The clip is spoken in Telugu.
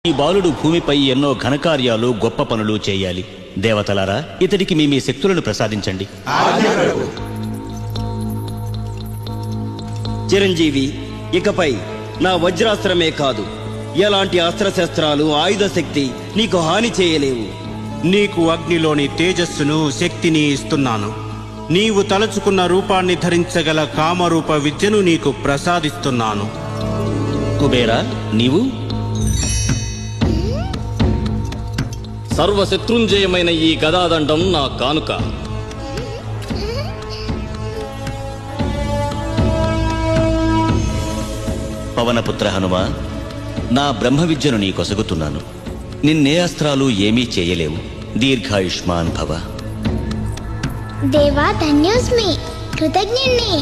ఈ బాలుడు భూమిపై ఎన్నో ఘనకార్యాలు గొప్ప పనులు చేయాలి. దేవతలారా, ఇతడికి మీ శక్తులను ప్రసాదించండి. చిరంజీవి, ఇకపై నా వజ్రాస్త్రమే కాదు, ఎలాంటి అస్త్రశస్త్రాలు, ఆయుధ శక్తి నీకు హాని చేయలేవు. నీకు అగ్నిలోని తేజస్సును, శక్తిని ఇస్తున్నాను. నీవు తలచుకున్న రూపాన్ని ధరించగల కామరూప విద్యను నీకు ప్రసాదిస్తున్నాను. కుబేరా, నీవు? సర్వశత్రుంజయమైన ఈ గదాదండం నా కానుక. పవనపుత్ర హనుమ, నా బ్రహ్మ విద్యను నీకొసగుతున్నాను. నిన్నే అస్త్రాలు ఏమీ చేయలేవు. దీర్ఘాయుష్మాన్ భవ. దేవా, ధన్యోస్మి, కృతజ్ఞుణ్ణి.